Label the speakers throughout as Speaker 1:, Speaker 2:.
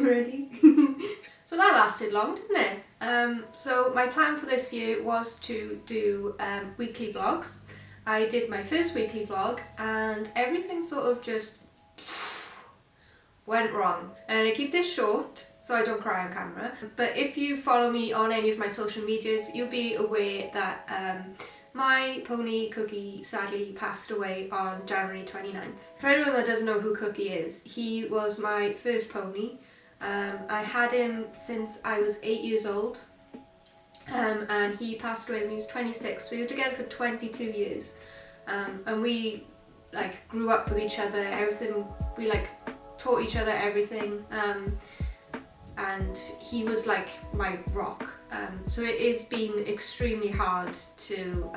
Speaker 1: already. So that lasted long, didn't it? So my plan for this year was to do weekly vlogs. I did my first weekly vlog and everything sort of just went wrong. And I keep this short so I don't cry on camera. But if you follow me on any of my social medias, you'll be aware that my pony Cookie sadly passed away on January 29th. For anyone that doesn't know who Cookie is, he was my first pony. I had him since I was 8 years old, and he passed away when he was 26. We were together for 22 years, and we like grew up with each other, everything, we like taught each other everything, and he was like my rock. So it has been extremely hard to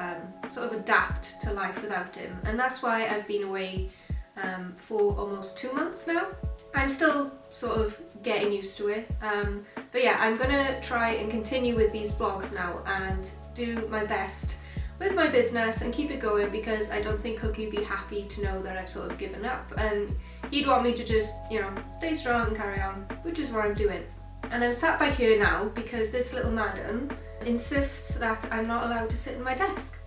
Speaker 1: sort of adapt to life without him, and that's why I've been away for almost 2 months now. I'm still sort of getting used to it, but yeah, I'm gonna try and continue with these vlogs now and do my best with my business and keep it going, because I don't think Cookie would be happy to know that I've sort of given up, and he'd want me to just, you know, stay strong and carry on, which is what I'm doing. And I'm sat by here now because this little madam insists that I'm not allowed to sit at my desk.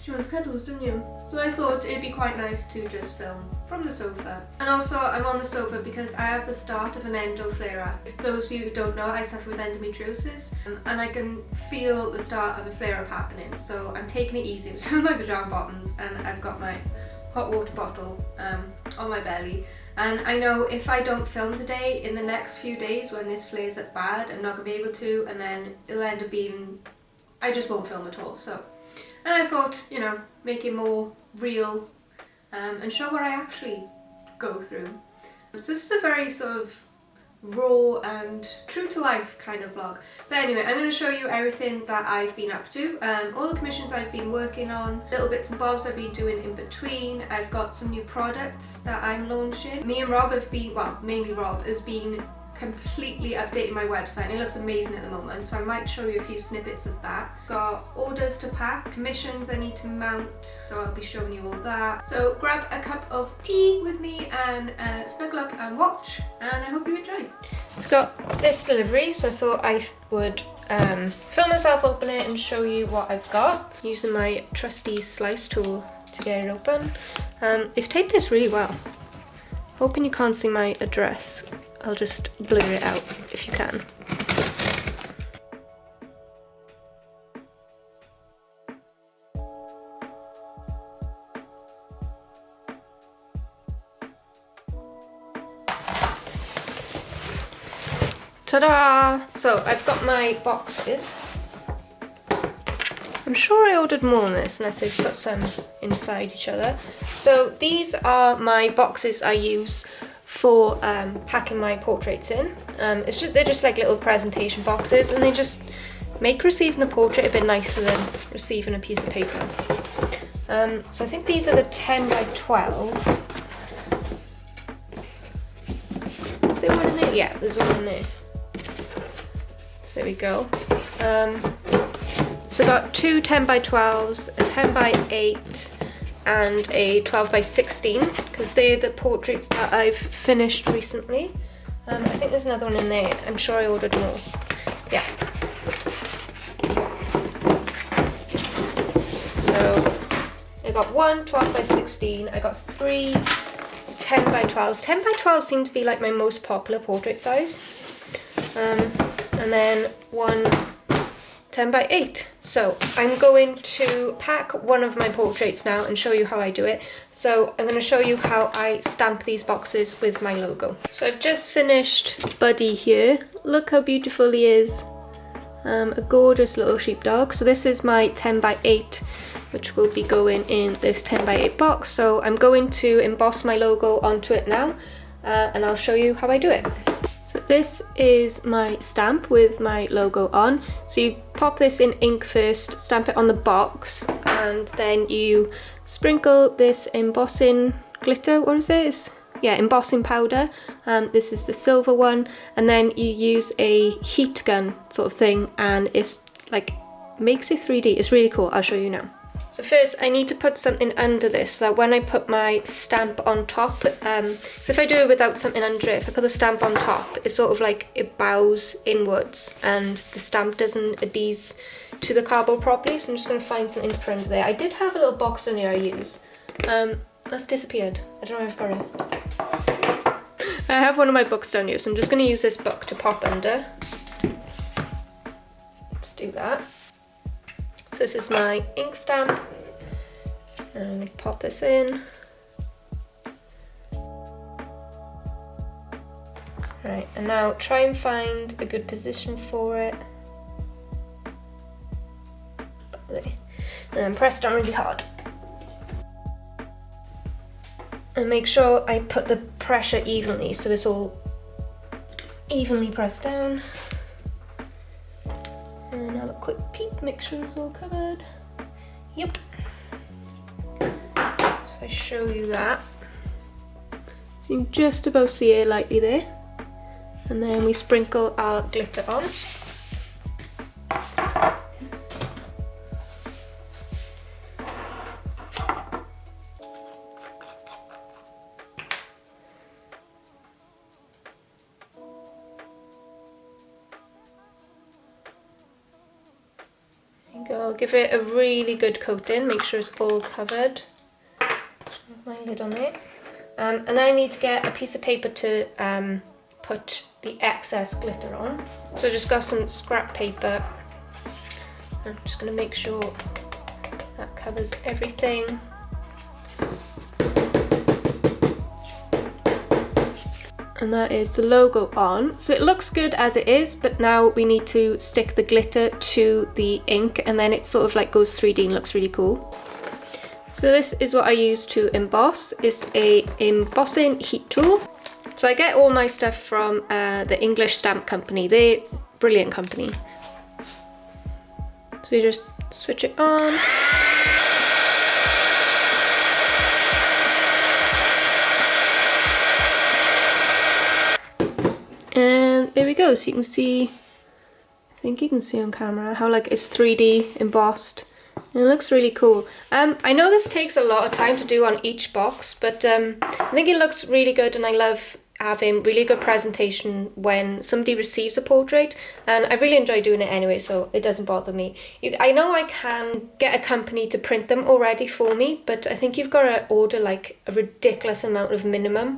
Speaker 1: She wants cuddles, don't you? So I thought it'd be quite nice to just film from the sofa. And also I'm on the sofa because I have the start of an endo flare-up. For those of you who don't know, I suffer with endometriosis, and I can feel the start of a flare-up happening. So I'm taking it easy. I'm still in my pyjama bottoms and I've got my hot water bottle on my belly. And I know if I don't film today, in the next few days when this flares up bad, I'm not going to be able to, and then it'll end up being, I just won't film at all. So, and I thought, you know, make it more real and show what I actually go through. So this is a very sort of raw and true to life kind of vlog. But anyway, I'm going to show you everything that I've been up to, all the commissions I've been working on, little bits and bobs I've been doing in between. I've got some new products that I'm launching. Me and Rob have been, well, mainly Rob, has been completely updating my website, and it looks amazing at the moment, so I might show you a few snippets of that. Got orders to pack, commissions I need to mount, so I'll be showing you all that. So grab a cup of tea with me and snuggle up and watch, and I hope you enjoy. It's got this delivery, so I thought I would film myself open it and show you what I've got using my trusty slice tool to get it open. They've taped this really well. Hoping you can't see my address. I'll just blur it out if you can. Ta-da! So I've got my boxes. I'm sure I ordered more on this unless they've got some inside each other. So these are my boxes I use for packing my portraits in. They're just like little presentation boxes, and they just make receiving the portrait a bit nicer than receiving a piece of paper. So I think these are the 10 by 12. Is there one in there? Yeah, there's one in there. So there we go. So I've got two 10 by 12s, a 10 by 8, and a 12 by 16, because they're the portraits that I've finished recently. I think there's another one in there. I'm sure I ordered more. Yeah. So I got one 12 by 16. I got three 10 by 12s. 10 by 12 seem to be like my most popular portrait size. And then one 10 by 8. So I'm going to pack one of my portraits now and show you how I do it. So I'm going to show you how I stamp these boxes with my logo. So I've just finished Buddy here. Look how beautiful he is. A gorgeous little sheepdog. So this is my 10 by 8, which will be going in this 10 by 8 box. So I'm going to emboss my logo onto it now, and I'll show you how I do it. So this is my stamp with my logo on. So you pop this in ink first, stamp it on the box, and then you sprinkle this embossing glitter, what is this? Yeah, embossing powder. This is the silver one, and then you use a heat gun sort of thing, and it's like, makes it 3D. It's really cool. I'll show you now. So So first I need to put something under this so that when I put my stamp on top, so if I do it without something under it, if I put the stamp on top, it's sort of like it bows inwards and the stamp doesn't adhere to the cardboard properly. So I'm just going to find something to put under there. I did have a little box in here I use. That's disappeared. I don't know if I've got it. I have one of my books down here, so I'm just going to use this book to pop under. Let's do that. So this is my ink stamp, and pop this in. Right, and now try and find a good position for it. There. And then press down really hard. And make sure I put the pressure evenly so it's all evenly pressed down. And have a quick peek, make sure it's all covered. Yep. So if I show you that, so you can just about see it lightly there. And then we sprinkle our glitter on. Go, give it a really good coating, make sure it's all covered. My lid on there. And then I need to get a piece of paper to put the excess glitter on. So I just got some scrap paper. I'm just going to make sure that covers everything. And that is the logo on. So it looks good as it is, but now we need to stick the glitter to the ink, and then it sort of like goes 3D and looks really cool. So this is what I use to emboss. It's a embossing heat tool. So I get all my stuff from the English stamp company. They're a brilliant company. So you just switch it on. And there we go, so you can see, I think you can see on camera how like it's 3D embossed. And it looks really cool. I know this takes a lot of time to do on each box, but I think it looks really good, and I love having really good presentation when somebody receives a portrait, and I really enjoy doing it anyway, so it doesn't bother me. I know I can get a company to print them already for me, but I think you've got to order like a ridiculous amount of minimum,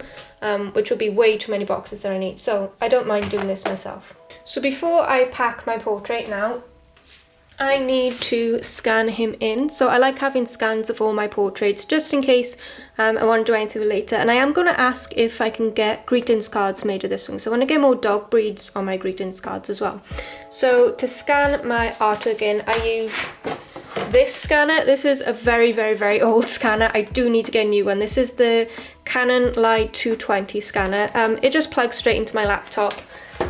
Speaker 1: which will be way too many boxes that I need, so I don't mind doing this myself. So before I pack my portrait now, I need to scan him in. So I like having scans of all my portraits just in case I want to do anything later. And I am going to ask if I can get greetings cards made of this one. So I want to get more dog breeds on my greetings cards as well. So to scan my artwork in, I use this scanner. This is a very, very, very old scanner. I do need to get a new one. This is the Canon Light 220 scanner. It just plugs straight into my laptop,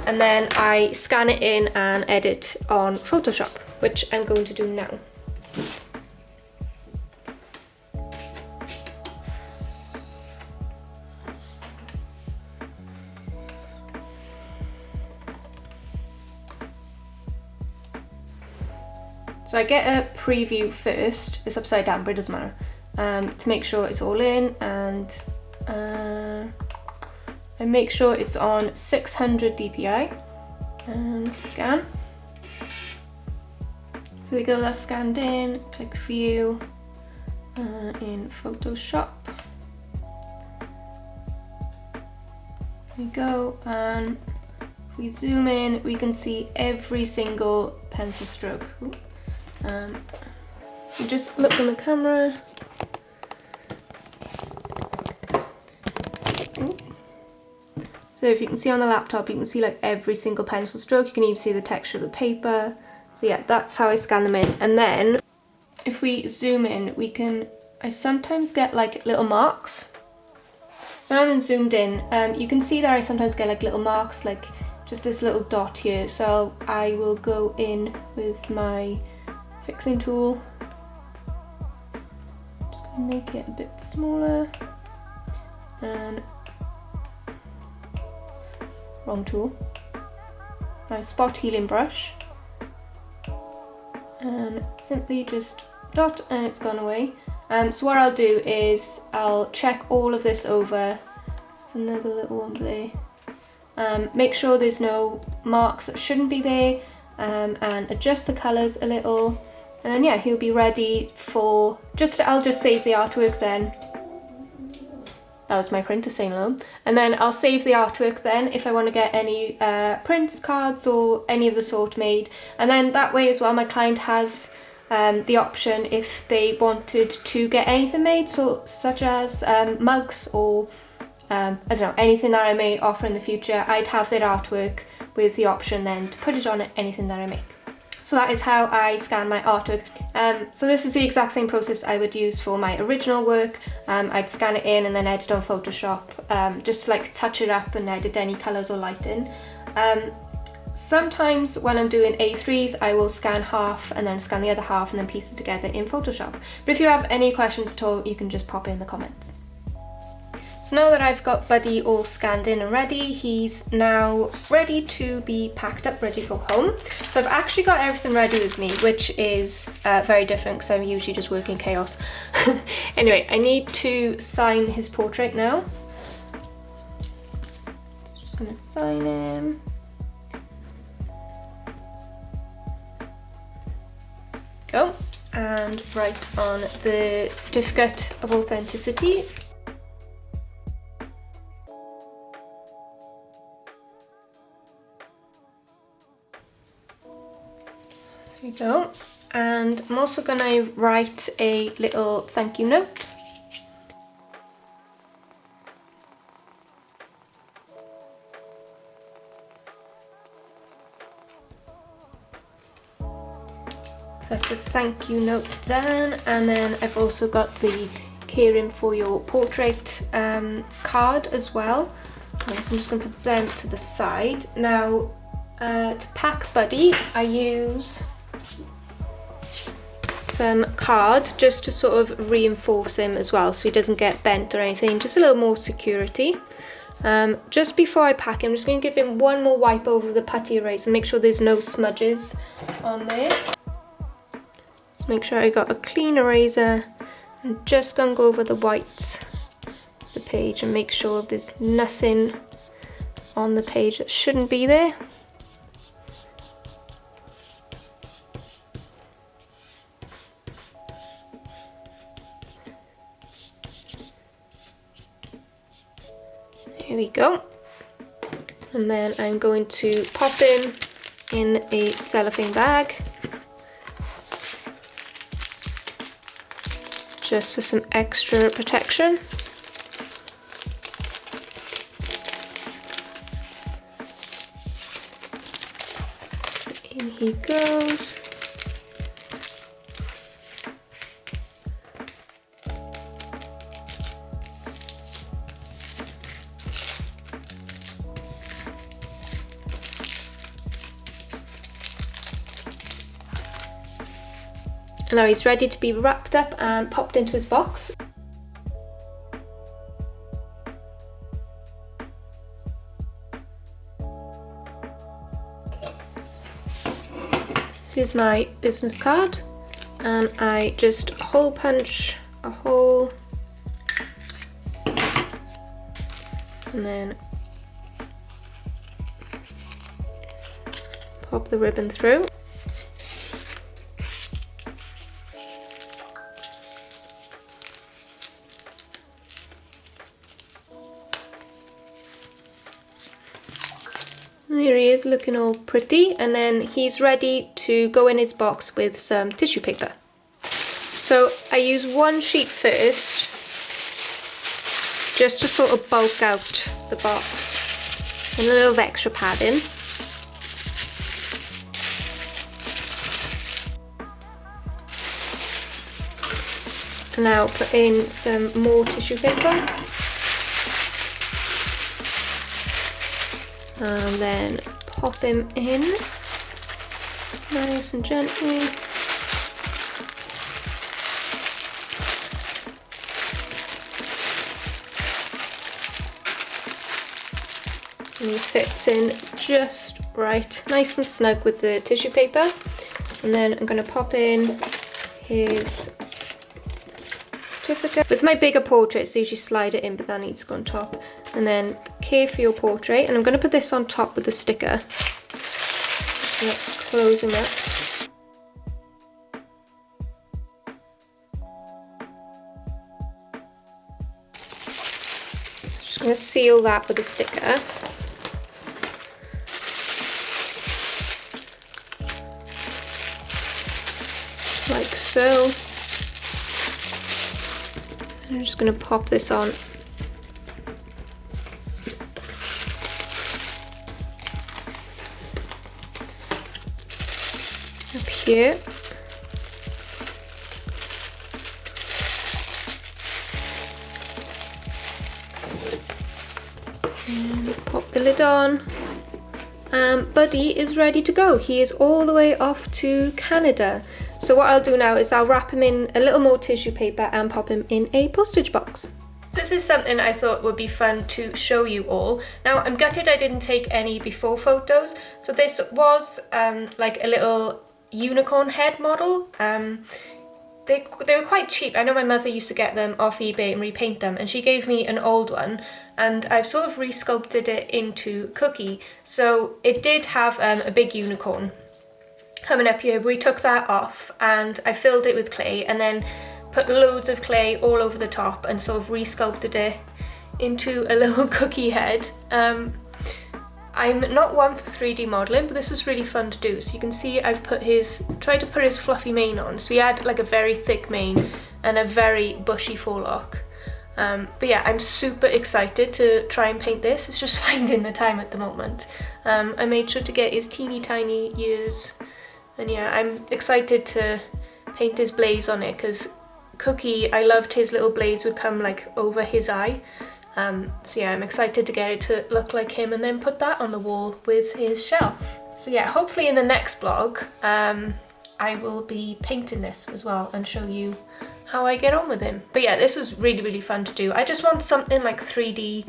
Speaker 1: and then I scan it in and edit on Photoshop, which I'm going to do now. So I get a preview first, it's upside down but it doesn't matter, to make sure it's all in, and I make sure it's on 600 dpi and scan. So we go, that's scanned in, click view in Photoshop. We go, and if we zoom in, we can see every single pencil stroke. You just look on the camera. So if you can see on the laptop, you can see like every single pencil stroke. You can even see the texture of the paper. So yeah, that's how I scan them in. And then if we zoom in, I sometimes get like little marks. So now I'm zoomed in, you can see that I sometimes get like little marks, like just this little dot here. So I will go in with my fixing tool. Just gonna make it a bit smaller, and wrong tool. My spot healing brush, and simply just dot and it's gone away. So what I'll do is I'll check all of this over. There's another little one there. Make sure there's no marks that shouldn't be there, and adjust the colours a little. And then yeah, he'll be ready for, I'll just save the artwork then. That was my printer saying hello. And then I'll save the artwork then if I want to get any prints, cards or any of the sort made. And then that way as well my client has the option if they wanted to get anything made, so such as mugs or I don't know, anything that I may offer in the future. I'd have their artwork with the option then to put it on anything that I make. So that is how I scan my artwork. So this is the exact same process I would use for my original work. I'd scan it in and then edit on Photoshop, just to like touch it up and edit any colours or lighting. Sometimes when I'm doing A3s, I will scan half and then scan the other half and then piece it together in Photoshop. But if you have any questions at all, you can just pop in the comments. So now that I've got Buddy all scanned in and ready, he's now ready to be packed up, ready to go home. So I've actually got everything ready with me, which is very different because I'm usually just working chaos. Anyway, I need to sign his portrait now. So just gonna sign him. Go, and write on the certificate of authenticity. There we go. And I'm also going to write a little thank you note. So that's the thank you note done, and then I've also got the caring for your portrait card as well. So I'm just going to put them to the side. Now to pack Buddy, I use some card just to sort of reinforce him as well so he doesn't get bent or anything, just a little more security. Just before I pack him, I'm just going to give him one more wipe over the putty eraser and make sure there's no smudges on there. So make sure I got a clean eraser and just going to go over the whites of the page and make sure there's nothing on the page that shouldn't be there. Here we go. And then I'm going to pop him in a cellophane bag just for some extra protection. So in he goes. Now he's ready to be wrapped up and popped into his box. So here's my business card, and I just hole punch a hole and then pop the ribbon through. There he is, looking all pretty, and then he's ready to go in his box with some tissue paper. So I use one sheet first, just to sort of bulk out the box, and a little extra padding. And now put in some more tissue paper. And then pop him in nice and gently. And he fits in just right, nice and snug with the tissue paper. And then I'm going to pop in his certificate. With my bigger portraits, they usually slide it in, but that needs to go on top. And then Care for your portrait, and I'm going to put this on top with the sticker. Let's close them up. Just going to seal that with a sticker. Like so. And I'm just going to pop this on. Up here. And pop the lid on. Buddy is ready to go. He is all the way off to Canada. So what I'll do now is I'll wrap him in a little more tissue paper and pop him in a postage box. This is something I thought would be fun to show you all. Now I'm gutted I didn't take any before photos. So this was like a little unicorn head model. They were quite cheap. I know my mother used to get them off eBay and repaint them, and she gave me an old one, and I've sort of resculpted it into Cookie. So it did have a big unicorn coming up here. We took that off and I filled it with clay and then put loads of clay all over the top and sort of resculpted it into a little cookie head. I'm not one for 3D modelling, but this was really fun to do. So you can see I've tried to put his fluffy mane on. So he had like a very thick mane and a very bushy forelock. But yeah, I'm super excited to try and paint this. It's just finding the time at the moment. I made sure to get his teeny tiny ears. And yeah, I'm excited to paint his blaze on it because Cookie, I loved his little blaze would come like over his eye. So yeah, I'm excited to get it to look like him and then put that on the wall with his shelf. So yeah, hopefully in the next vlog, I will be painting this as well and show you how I get on with him. But yeah, this was really, really fun to do. I just want something like 3D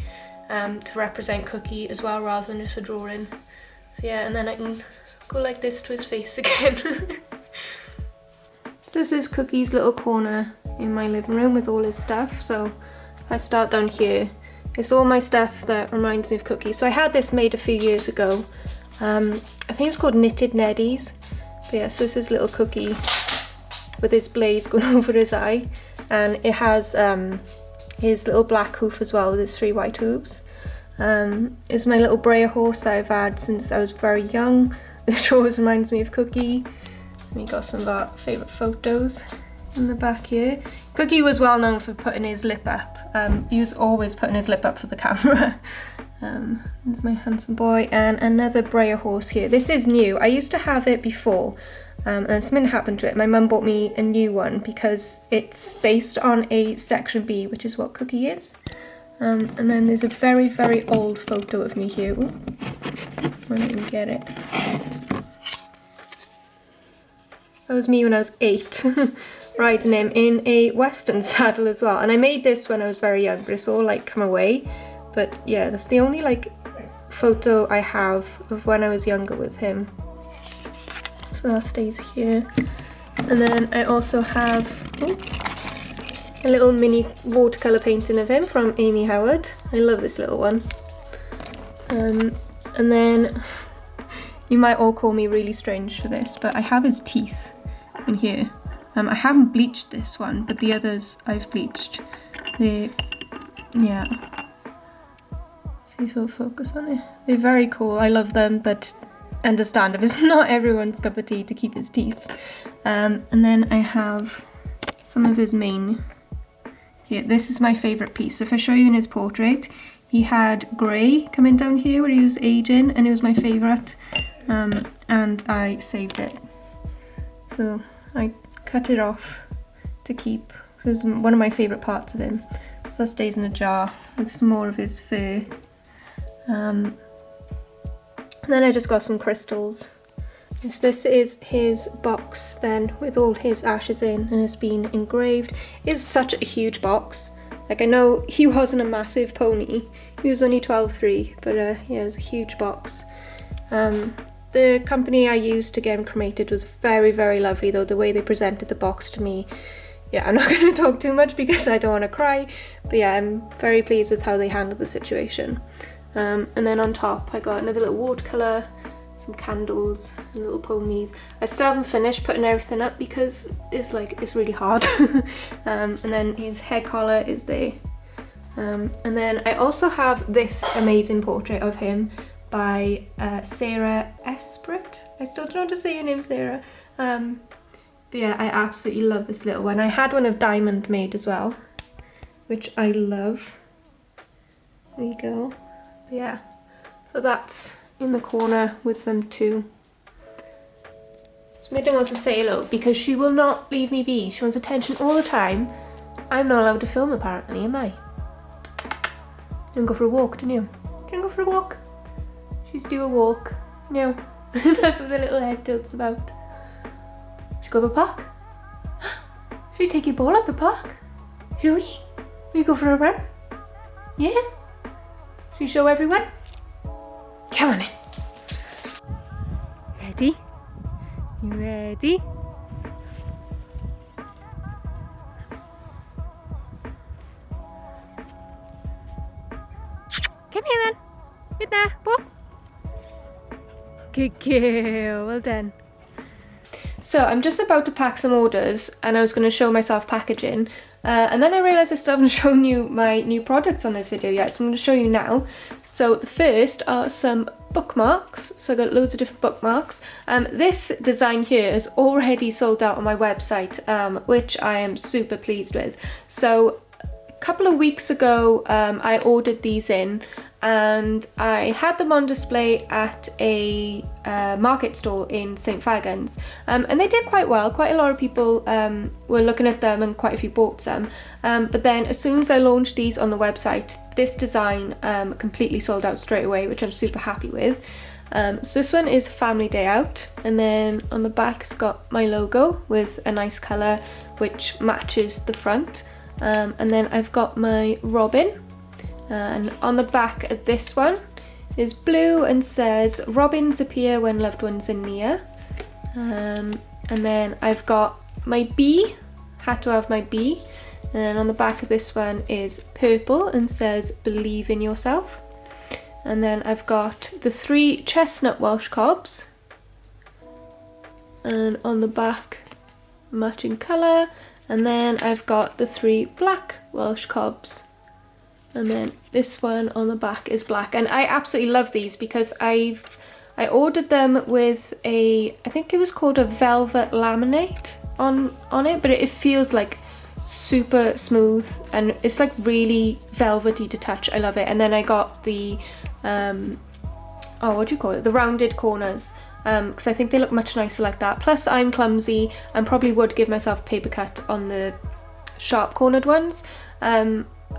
Speaker 1: to represent Cookie as well, rather than just a drawing. So yeah, and then I can go like this to his face again. So this is Cookie's little corner in my living room with all his stuff. So if I start down here, it's all my stuff that reminds me of Cookie. So I had this made a few years ago. I think it's called Knitted Neddies. But yeah, so this is little Cookie with his blaze going over his eye. And it has his little black hoof as well with his 3 white hooves. It's my little Breyer horse that I've had since I was very young, which always reminds me of Cookie. We got some of our favourite photos in the back here. Cookie was well known for putting his lip up. He was always putting his lip up for the camera. There's my handsome boy, and another Breyer horse here. This is new. I used to have it before, and something happened to it. My mum bought me a new one because it's based on a Section B, which is what Cookie is. And then there's a very, very old photo of me here. Ooh, I didn't even get it. That was me when I was 8, riding him in a Western saddle as well. And I made this when I was very young, but it's all like come away. But yeah, that's the only like photo I have of when I was younger with him. So that stays here. And then I also have a little mini watercolour painting of him from Amy Howard. I love this little one. And then you might all call me really strange for this, but I have his teeth in here. I haven't bleached this one, but the others I've bleached. Yeah. See if it'll focus on it. They're very cool. I love them, but understand if it's not everyone's cup of tea to keep his teeth. And then I have some of his mane here. This is my favourite piece. So if I show you in his portrait, he had grey coming down here where he was aging, and it was my favourite. And I saved it. So I cut it off to keep, so it was one of my favourite parts of him. So that stays in a jar with some more of his fur. And then I just got some crystals. So this is his box then with all his ashes in, and it's been engraved. It's such a huge box. Like, I know he wasn't a massive pony, he was only 12.3, but yeah, it was a huge box. The company I used to get them cremated was very, very lovely though. The way they presented the box to me. Yeah, I'm not going to talk too much because I don't want to cry. But yeah, I'm very pleased with how they handled the situation. And then on top I got another little watercolour, some candles and little ponies. I still haven't finished putting everything up because it's really hard. And then his hair collar is there. And then I also have this amazing portrait of him by Sarah Esprit. I still don't know how to say your name, Sarah. But yeah, I absolutely love this little one. I had one of diamond made as well, which I love. There you go. But yeah, so that's in the corner with them too. So Midden wants to say hello because she will not leave me be. She wants attention all the time. I'm not allowed to film apparently, am I? You didn't go for a walk, didn't you? Didn't go for a walk? She's due a walk. No. That's what the little head tilts about. Should we go to the park? Should we take your ball up the park? Shall we? Will you go for a run? Yeah? Should we show everyone? Come on in. Ready? You ready? Come here then. Good there, ball. Good girl, well done. So I'm just about to pack some orders and I was going to show myself packaging and then I realised I still haven't shown you my new products on this video yet, so I'm going to show you now. So the first are some bookmarks. So I got loads of different bookmarks. This design here is already sold out on my website, which I am super pleased with. So a couple of weeks ago I ordered these in and I had them on display at a market store in St Fagans, and they did quite well. Quite a lot of people were looking at them and quite a few bought some, but then as soon as I launched these on the website, this design completely sold out straight away, which I'm super happy with. So this one is Family Day Out, and then on the back it's got my logo with a nice colour which matches the front, and then I've got my robin. And on the back of this one is blue and says robins appear when loved ones are near. And then I've got my bee, had to have my bee. And then on the back of this one is purple and says believe in yourself. And then I've got the 3 chestnut Welsh cobs. And on the back, matching colour. And then I've got the 3 black Welsh cobs. And then this one on the back is black, and I absolutely love these because I ordered them with I think it was called a velvet laminate on it, but it feels like super smooth and it's like really velvety to touch. I love it. And then I got the what do you call it, the rounded corners, because I think they look much nicer like that. Plus I'm clumsy and probably would give myself a paper cut on the sharp cornered ones.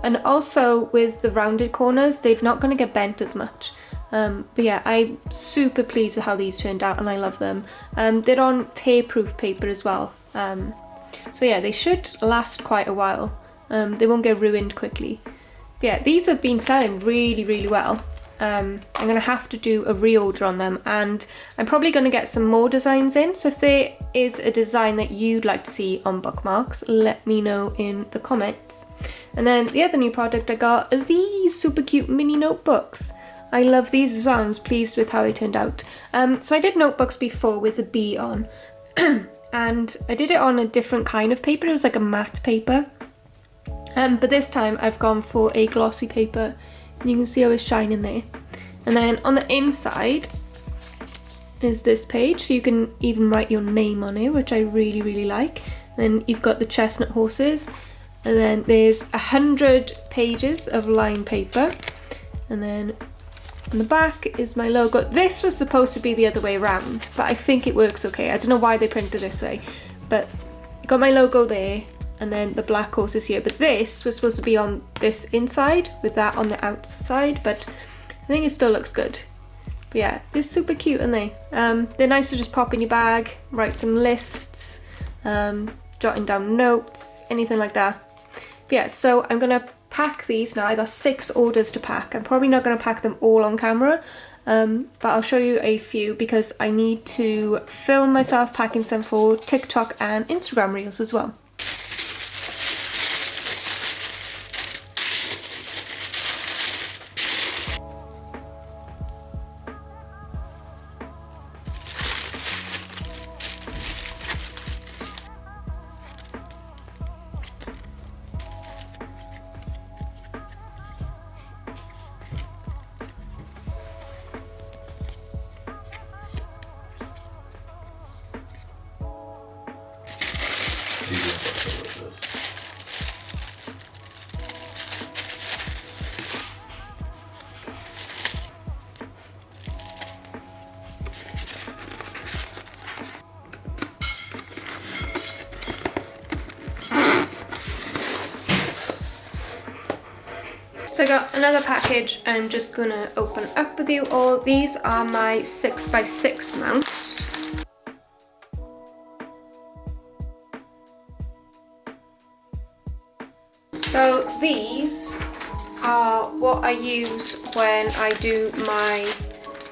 Speaker 1: And also with the rounded corners, they're not going to get bent as much. But yeah, I'm super pleased with how these turned out and I love them. They're on tear-proof paper as well. So yeah, they should last quite a while. They won't get ruined quickly. But yeah, these have been selling really, really well. I'm going to have to do a reorder on them, and I'm probably going to get some more designs in. So if there is a design that you'd like to see on bookmarks, let me know in the comments. And then the other new product I got are these super cute mini notebooks. I love these as well. I was pleased with how they turned out. So I did notebooks before with a bee on and I did it on a different kind of paper. It was like a matte paper, but this time I've gone for a glossy paper. You can see how it's shining there. And then on the inside is this page, so you can even write your name on it, which I really, really like. And then you've got the chestnut horses, and then there's 100 pages of lined paper. And then on the back is my logo. This was supposed to be the other way around, but I think it works okay. I don't know why they printed it this way, but you got my logo there. And then the black horses here, but this was supposed to be on this inside with that on the outside, but I think it still looks good. But yeah, they're super cute, aren't they? They're nice to just pop in your bag, write some lists, jotting down notes, anything like that. But yeah, so I'm gonna pack these now. I got 6 orders to pack. I'm probably not gonna pack them all on camera, but I'll show you a few because I need to film myself packing some for TikTok and Instagram reels as well. So I got another package I'm just gonna open up with you all. These are my 6x6 mounts. So these are what I use when I do my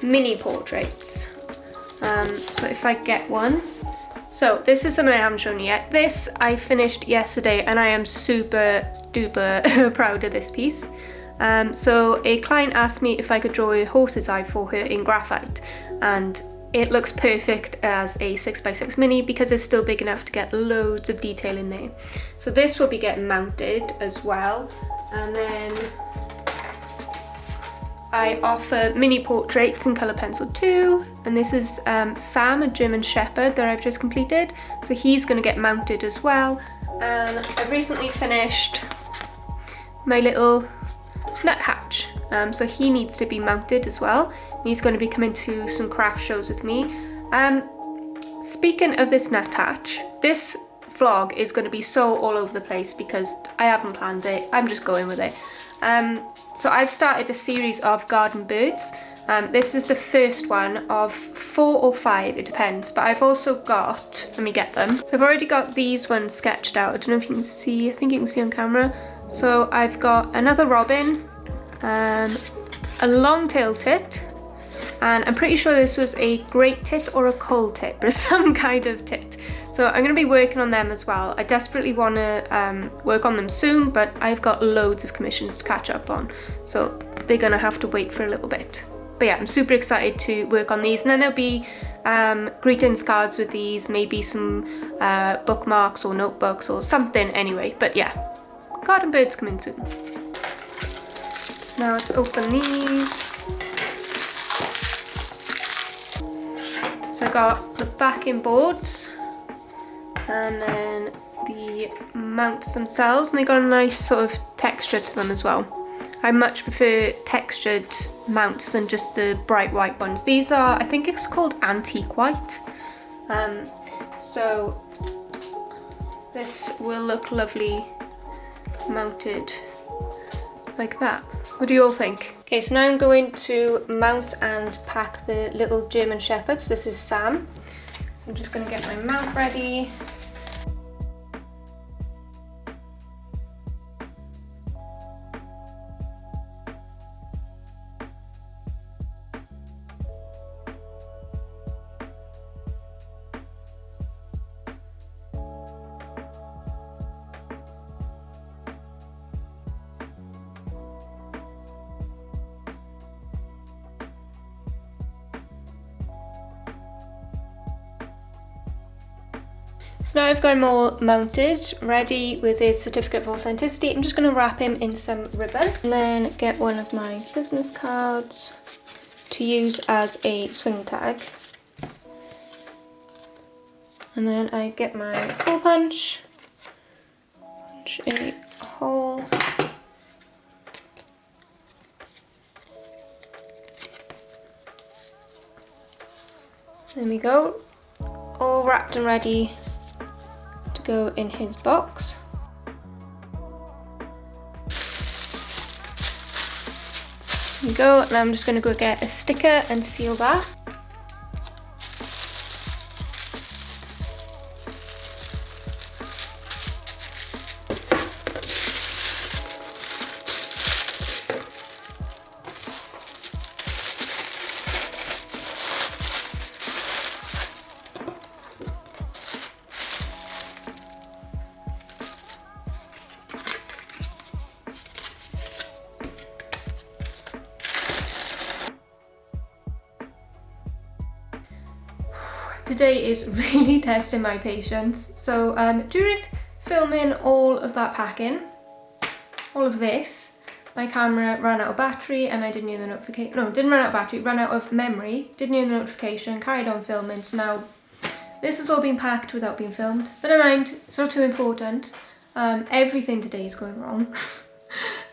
Speaker 1: mini portraits. So if I get one. So this is something I haven't shown you yet. This I finished yesterday and I am super duper proud of this piece. So a client asked me if I could draw a horse's eye for her in graphite, and it looks perfect as a 6x6 mini because it's still big enough to get loads of detail in there. So this will be getting mounted as well, and then I offer mini portraits in colour pencil too, and this is Sam, a German Shepherd that I've just completed, so he's going to get mounted as well. And I've recently finished my little nuthatch, so he needs to be mounted as well. He's going to be coming to some craft shows with me. Speaking of this nuthatch, this vlog is going to be so all over the place because I haven't planned it, I'm just going with it. So I've started a series of garden birds. This is the first one of 4 or 5, it depends, but I've also got, let me get them. So I've already got these ones sketched out. I don't know if you can see, I think you can see on camera. So I've got another robin, a long-tailed tit, and I'm pretty sure this was a great tit or a coal tit, but some kind of tit. So I'm going to be working on them as well. I desperately want to work on them soon, but I've got loads of commissions to catch up on, so they're going to have to wait for a little bit. But yeah, I'm super excited to work on these, and then there'll be greetings cards with these, maybe some bookmarks or notebooks or something anyway. But yeah, garden birds coming soon. So now let's open these. So I got the backing boards and then the mounts themselves, and they got a nice sort of texture to them as well. I much prefer textured mounts than just the bright white ones. These are, I think it's called antique white. So this will look lovely mounted like that. What do you all think? Okay, so now I'm going to mount and pack the little German Shepherds. This is Sam. So I'm just going to get my mount ready. So now I've got him all mounted, ready with his certificate of authenticity. I'm just going to wrap him in some ribbon and then get one of my business cards to use as a swing tag. And then I get my hole punch, punch a hole. There we go, all wrapped and ready to go in his box. There we go, and I'm just going to go get a sticker and seal that. today is really testing my patience. So during filming all of that packing, all of this, my camera ran out of battery and I didn't hear the notification. No, didn't run out of battery, ran out of memory, didn't hear the notification, carried on filming. So now this has all been packed without being filmed. But never mind, it's not too important. Everything today is going wrong.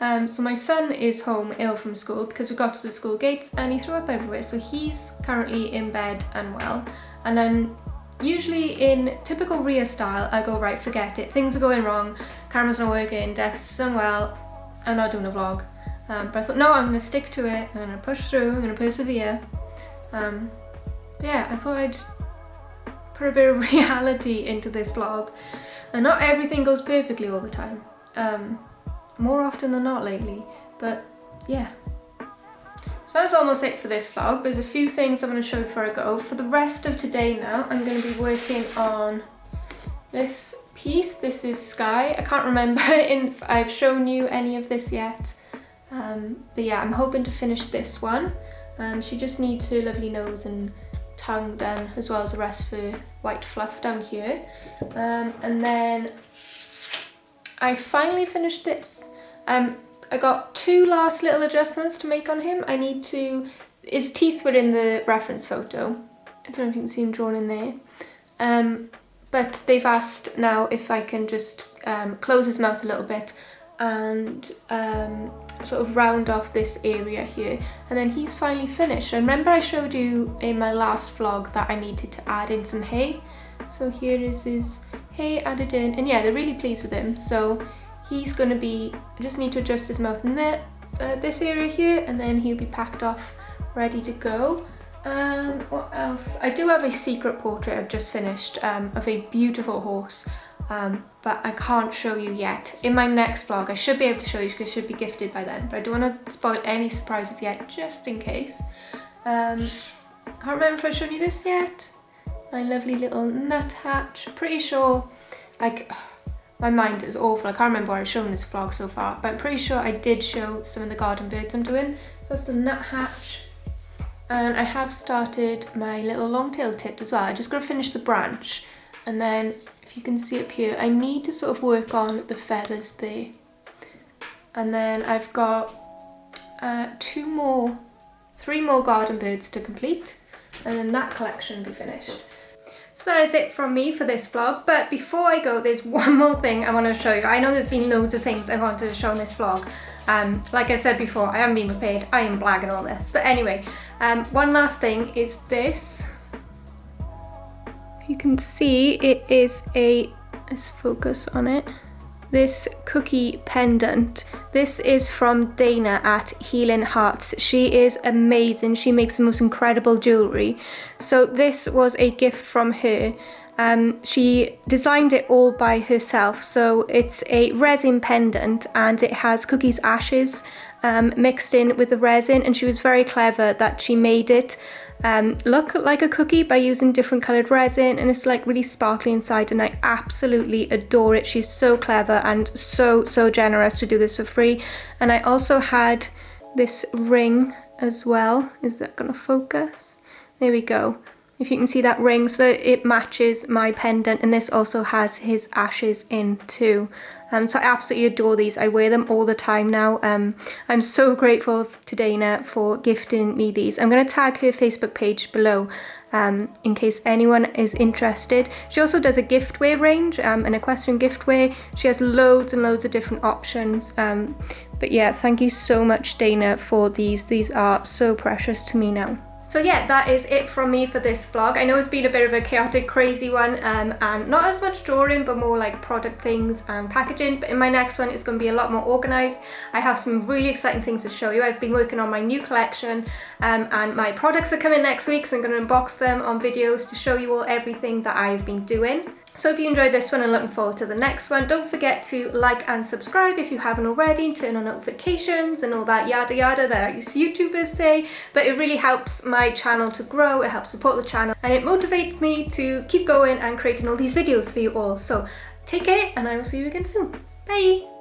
Speaker 1: So my son is home ill from school because we got to the school gates and he threw up everywhere. So he's currently in bed unwell. And then usually in typical Rhea style, I go, right, forget it. Things are going wrong, camera's not working, Dex is unwell, I'm not doing a vlog. But I thought, no, I'm going to stick to it. I'm going to push through, I'm going to persevere. But yeah, I thought I'd put a bit of reality into this vlog. And not everything goes perfectly all the time. More often than not lately, but yeah. So that's almost it for this vlog. There's a few things I want to show before I go. For the rest of today now, I'm going to be working on this piece. This is Skye. I can't remember if I've shown you any of this yet. But yeah, I'm hoping to finish this one. She just needs her lovely nose and tongue done, as well as the rest of her white fluff down here. And then I finally finished this. I got 2 last little adjustments to make on him. I need to, his teeth were in the reference photo. I don't know if you can see him drawn in there. But they've asked now if I can just close his mouth a little bit and sort of round off this area here. And then he's finally finished. And remember I showed you in my last vlog that I needed to add in some hay. So here is his hay added in. And yeah, they're really pleased with him. So he's going to be, I just need to adjust his mouth in there, this area here, and then he'll be packed off, ready to go. What else? I do have a secret portrait I've just finished of a beautiful horse, but I can't show you yet. In my next vlog, I should be able to show you because it should be gifted by then, but I don't want to spoil any surprises yet, just in case. Can't remember if I've shown you this yet. My lovely little nuthatch. Pretty sure, like, my mind is awful. I can't remember where I've shown this vlog so far, but I'm pretty sure I did show some of the garden birds I'm doing. So that's the nuthatch. And I have started my little long-tailed tit as well. I just got to finish the branch. And then, if you can see up here, I need to sort of work on the feathers there. And then I've got 3 more garden birds to complete. And then that collection will be finished. So that is it from me for this vlog, but before I go, there's one more thing I want to show you. I know there's been loads of things I wanted to show in this vlog. Like I said before, I haven't been prepared, I am blagging all this. But anyway, one last thing is this. If you can see, it is let's focus on it. This cookie pendant. This is from Dana at Healing Hearts. She is amazing. She makes the most incredible jewellery. So this was a gift from her. She designed it all by herself. So it's a resin pendant and it has cookies ashes mixed in with the resin, and she was very clever that she made it look like a cookie by using different coloured resin, and it's like really sparkly inside, and I absolutely adore it. She's so clever and so generous to do this for free. And I also had this ring as well. Is that gonna focus? There we go. If you can see that ring, so it matches my pendant, and this also has his ashes in too. So I absolutely adore these. I wear them all the time now. I'm so grateful to Dana for gifting me these. I'm going to tag her Facebook page below in case anyone is interested. She also does a giftware range, an equestrian giftware. She has loads and loads of different options. But yeah, thank you so much, Dana, for these. These are so precious to me now. So yeah, that is it from me for this vlog. I know it's been a bit of a chaotic, crazy one, and not as much drawing, but more like product things and packaging. But in my next one, it's going to be a lot more organised. I have some really exciting things to show you. I've been working on my new collection, and my products are coming next week, so I'm going to unbox them on videos to show you all everything that I've been doing. So if you enjoyed this one and looking forward to the next one, don't forget to like and subscribe if you haven't already, and turn on notifications and all that yada yada that YouTubers say. But it really helps my channel to grow, it helps support the channel, and it motivates me to keep going and creating all these videos for you all. So take care, and I will see you again soon. Bye!